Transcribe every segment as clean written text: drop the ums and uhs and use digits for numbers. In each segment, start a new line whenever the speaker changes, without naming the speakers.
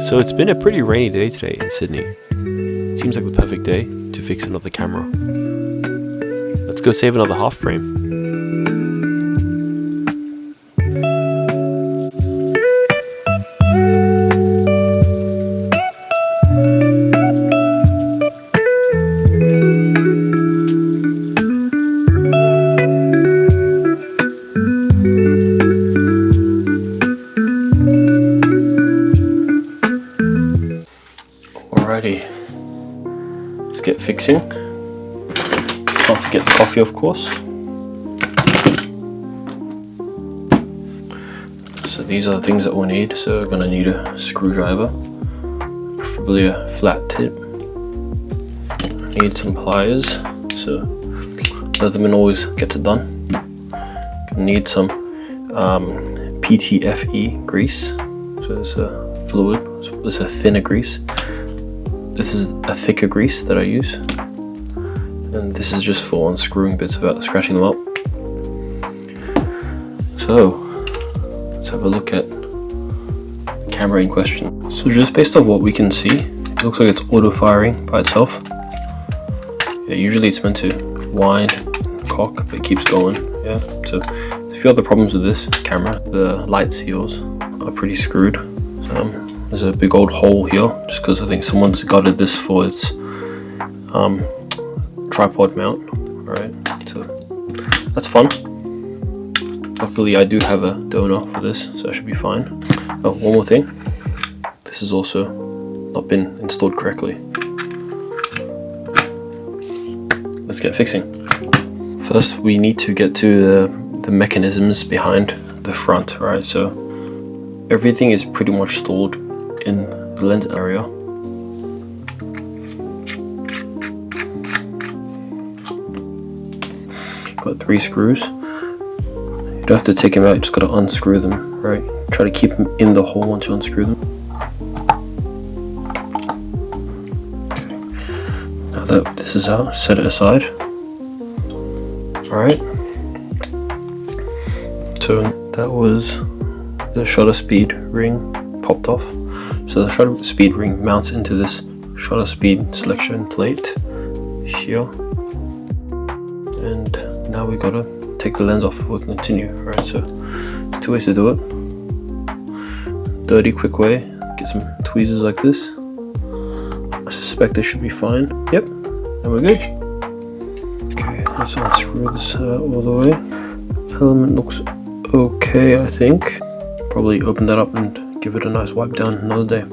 So it's been a pretty rainy day today in Sydney. Seems like the perfect day to fix another camera. Let's go save another half frame. Alrighty, let's get fixing. Can't forget the coffee, of course. So these are the things that we'll need. So we're gonna need a screwdriver, preferably a flat tip. Need some pliers, so Leatherman always gets it done. Need some PTFE grease. So it's a fluid. So it's a thinner grease. This is a thicker grease that I use, and this is just for unscrewing bits without scratching them up. So let's have a look at the camera in question. So just based on what we can see, it looks like it's auto firing by itself. Yeah, usually it's meant to wind, cock, but it keeps going. Yeah. So a few other problems with this camera: the light seals are pretty screwed. There's a big old hole here, just because I think someone's gutted this for its tripod mount. Alright, so that's fun. Luckily I do have a donor for this, so I should be fine. Oh, one more thing. This has also not been installed correctly. Let's get fixing. First we need to get to the mechanisms behind the front, right? So everything is pretty much installed in the lens area. Got 3 screws. You don't have to take them out, you just gotta unscrew them, right? Try to keep them in the hole once you unscrew them. Okay. Now that this is out, set it aside. Alright. So that was the shutter speed ring popped off. So the shutter speed ring mounts into this shutter speed selection plate here, and now we gotta take the lens off before we continue. Right, so there's 2 ways to do it. Dirty quick way, get some tweezers like this. I suspect they should be fine. Yep, and we're good. Okay, let's unscrew this all the way. Element looks okay, I think. Probably open that up and give it a nice wipe down another day.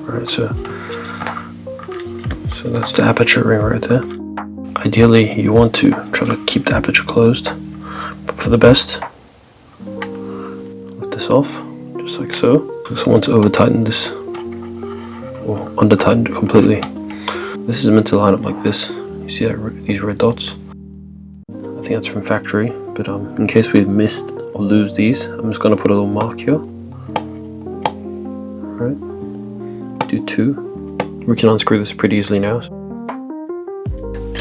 Alright, so that's the aperture ring right there. Ideally you want to try to keep the aperture closed, but for the best, lift this off just like so. So someone's over tightened this or under tightened it completely. This is meant to line up like this. You see that, these red dots? I think that's from factory, but in case we missed or lose these, I'm just going to put a little mark here. Right, do 2. We can unscrew this pretty easily now. So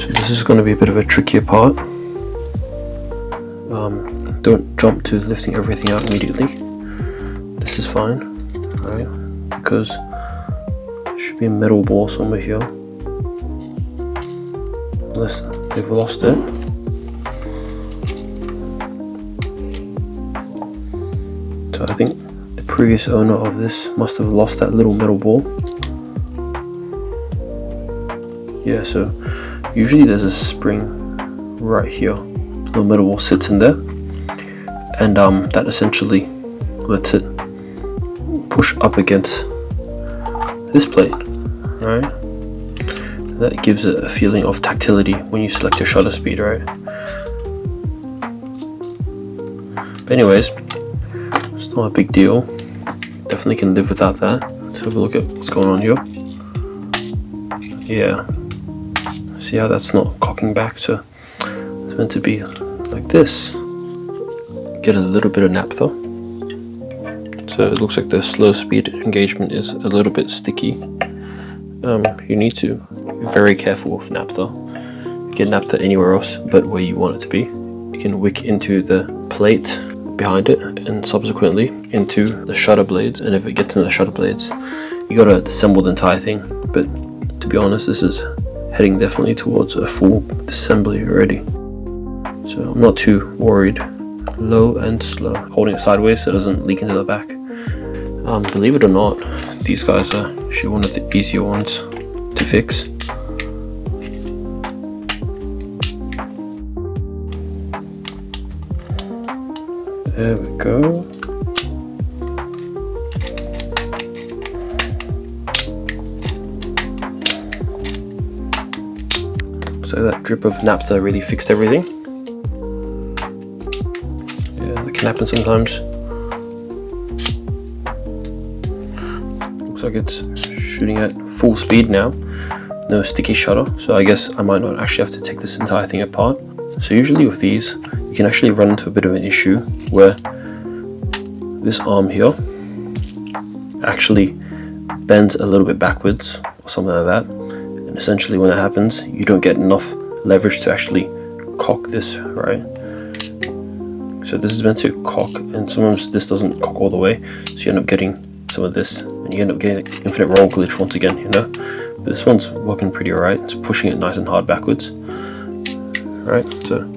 this is going to be a bit of a trickier part. Don't jump to lifting everything out immediately. This is fine, right? Because there should be a metal ball somewhere here, unless they've lost it. So I think the previous owner of this must have lost that little metal ball. Yeah, so usually there's a spring right here. The little metal ball sits in there, and that essentially lets it push up against this plate, right? That gives it a feeling of tactility when you select your shutter speed, right? But anyways, it's not a big deal. Definitely can live without that. Let's have a look at what's going on here. Yeah, see how that's not cocking back? So it's meant to be like this. Get a little bit of naphtha. So it looks like the slow speed engagement is a little bit sticky. You need to be very careful with naphtha. You get naphtha anywhere else but where you want it to be. You can wick into the plate behind it and subsequently into the shutter blades, and if it gets into the shutter blades, you gotta disassemble the entire thing. But to be honest, this is heading definitely towards a full disassembly already, so I'm not too worried. Low and slow, holding it sideways so it doesn't leak into the back. Believe it or not, these guys are actually one of the easier ones to fix. There we go. So that drip of naphtha really fixed everything. Yeah, that can happen sometimes. Looks like it's shooting at full speed now. No sticky shutter, so I guess I might not actually have to take this entire thing apart. So usually with these, you can actually run into a bit of an issue where this arm here actually bends a little bit backwards or something like that. And essentially when that happens, you don't get enough leverage to actually cock this, right? So this is meant to cock, and sometimes this doesn't cock all the way, so you end up getting some of this, and you end up getting infinite roll glitch once again, you know? But this one's working pretty alright. It's pushing it nice and hard backwards. Right, so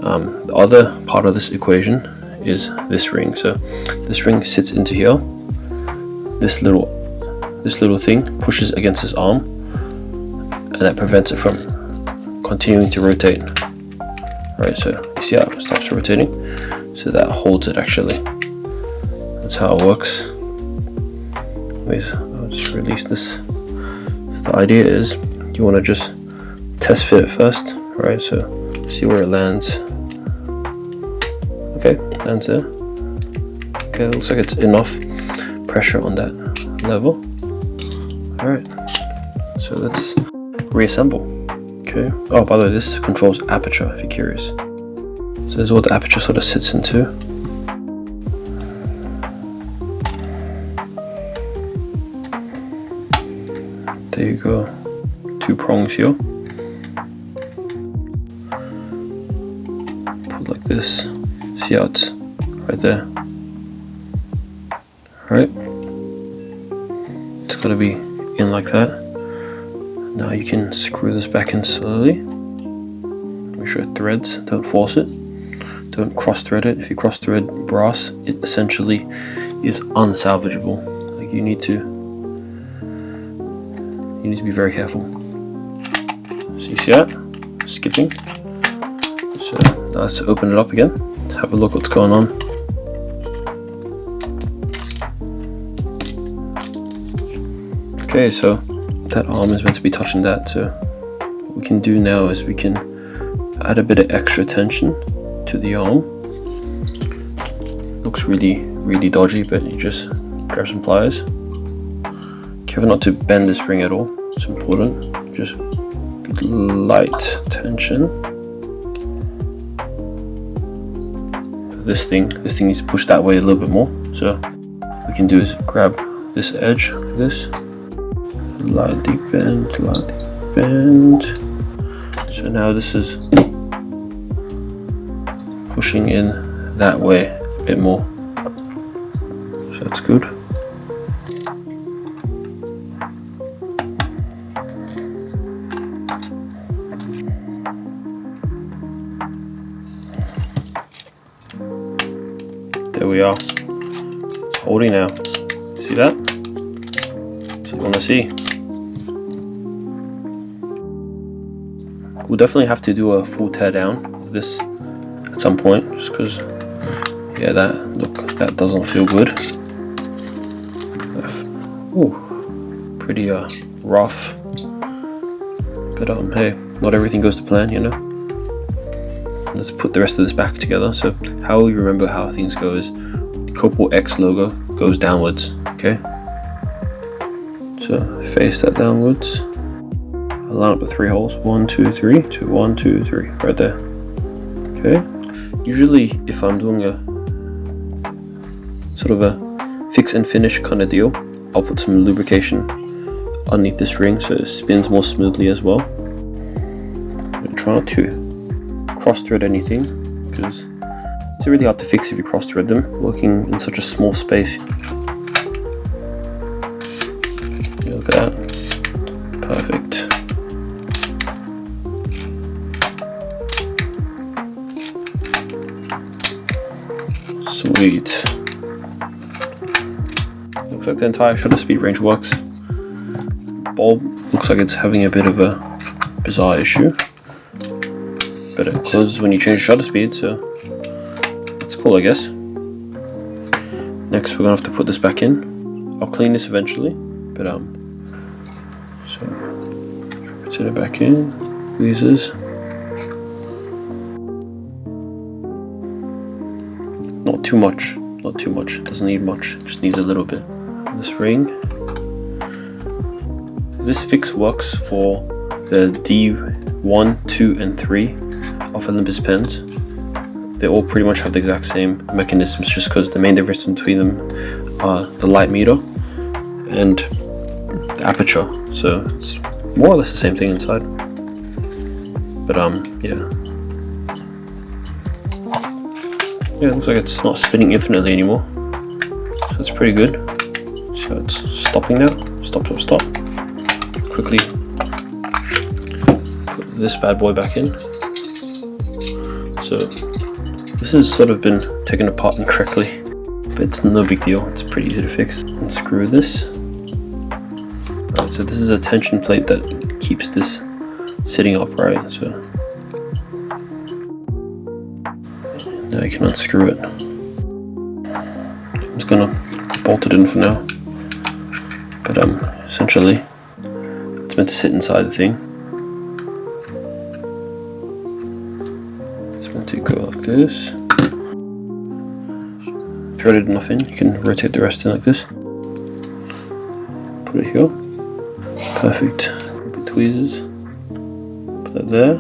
the other part of this equation is this ring. So this ring sits into here. This little thing pushes against this arm, and that prevents it from continuing to rotate. Right, so you see how it stops rotating, so that holds it actually. That's how it works. Anyways, I'll just release this. The idea is you want to just test fit it first. Right, so see where it lands. Okay, lands there. Okay, looks like it's enough pressure on that level. Alright, so let's reassemble. Okay, oh, by the way, this controls aperture if you're curious. So this is what the aperture sort of sits into. There you go, 2 prongs here. Like this, see how it's right there. Right, it's got to be in like that. Now you can screw this back in slowly. Make sure it threads, don't force it, don't cross thread it. If you cross thread brass, it essentially is unsalvageable. Like you need to be very careful. So you see that? Skipping. So now let's open it up again. Let's have a look what's going on. Okay, so that arm is meant to be touching that, so what we can do now is we can add a bit of extra tension to the arm. Looks really dodgy, but you just grab some pliers. Careful not to bend this ring at all, it's important. Just light tension. This thing needs to push that way a little bit more, so what we can do is grab this edge like this, lightly bend. So now this is pushing in that way a bit more, so that's good. There we are. It's holding now. See that? So you want to see. We'll definitely have to do a full tear down of this at some point, just because, yeah, that doesn't feel good. Ooh, pretty rough. But hey, not everything goes to plan, you know. Let's put the rest of this back together. So how you remember how things go is the Copal X logo goes downwards, okay? So face that downwards. I'll line up the 3 holes. 1, 2, 3, 2, 1, 2, 3, right there. Okay. Usually if I'm doing a sort of a fix and finish kind of deal, I'll put some lubrication underneath this ring so it spins more smoothly as well. But try not to cross thread anything, because it's are really hard to fix if you cross thread them, working in such a small space. Yeah, look at that. Perfect. Sweet. Looks like the entire shutter speed range works. Bulb looks like it's having a bit of a bizarre issue, but it closes when you change shutter speed, so that's cool, I guess. Next we're gonna have to put this back in. I'll clean this eventually, but so put it back in, tweezers. Not too much, doesn't need much, just needs a little bit. This ring. This fix works for the D1, 2, and 3 of Olympus pens. They all pretty much have the exact same mechanisms, just because the main difference between them are the light meter and the aperture. So it's more or less the same thing inside. But yeah. Yeah, it looks like it's not spinning infinitely anymore. So it's pretty good. So it's stopping now. Stop. Quickly put this bad boy back in. So this has sort of been taken apart incorrectly, but it's no big deal. It's pretty easy to fix. Unscrew this. Right, so this is a tension plate that keeps this sitting upright. So now you can unscrew it. I'm just gonna bolt it in for now. But essentially it's meant to sit inside the thing. It's meant to go like this. Threaded enough in, you can rotate the rest in like this. Put it here. Perfect. Grab your tweezers. Put that there.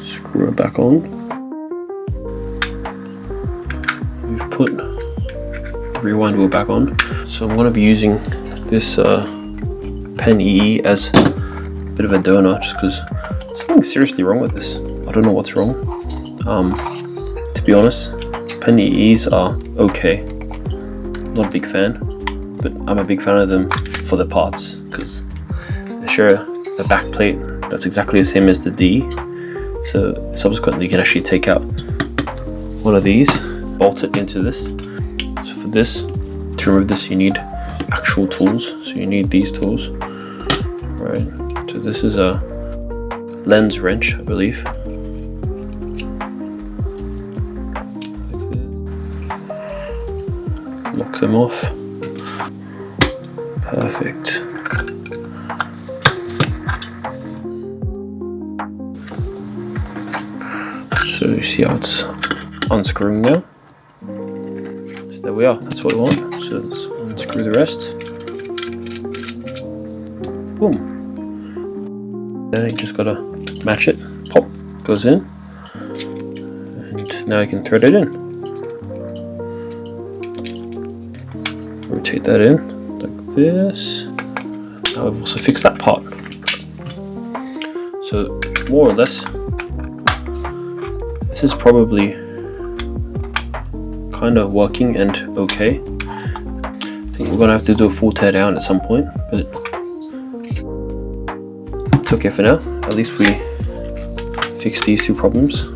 Screw it back on. You've put the rewind wheel back on. So I'm going to be using this Pen EE as a bit of a donor, just because something's seriously wrong with this. I don't know what's wrong. To be honest, Pen EEs are okay. Not a big fan, but I'm a big fan of them for the parts, because they share a back plate that's exactly the same as the D. So subsequently you can actually take out one of these, bolt it into this. So for this, to remove this, you need actual tools. So you need these tools. Right. So this is a lens wrench, I believe. Lock them off. Perfect. So you see how it's unscrewing now. So there we are, that's what we want. So let's unscrew the rest. Boom. Then you just gotta match it. Pop, goes in. And now you can thread it in. Rotate that in like this. Now I've also fixed that part. So more or less, this is probably kind of working and okay. I think we're gonna have to do a full tear down at some point, but it's okay for now. At least we fixed these two problems.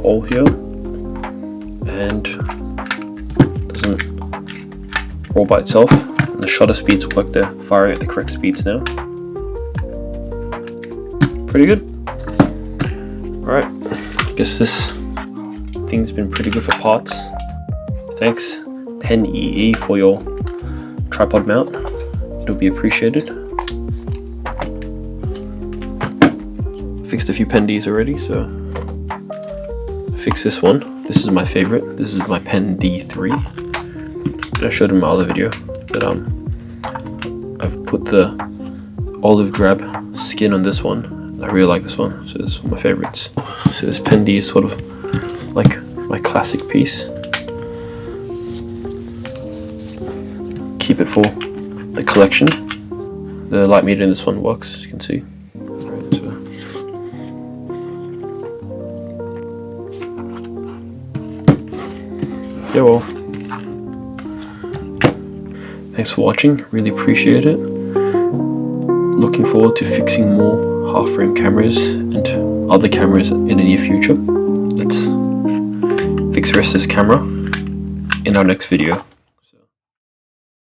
Hole here, and doesn't roll by itself. And the shutter speeds work, they're firing at the correct speeds now. Pretty good. Alright, guess this thing's been pretty good for parts. Thanks Pen EE for your tripod mount. It'll be appreciated. Fixed a few Pen Ds already, so fix this one. This is my favorite. This is my Pen D3. I showed in my other video, but I've put the olive drab skin on this one. I really like this one, so this is one of my favorites. So this Pen D is sort of like my classic piece. Keep it for the collection. The light meter in this one works, as you can see. Right, so yeah, well, thanks for watching, really appreciate it. Looking forward to fixing more half frame cameras and other cameras in the near future. Let's fix the rest of this camera in our next video.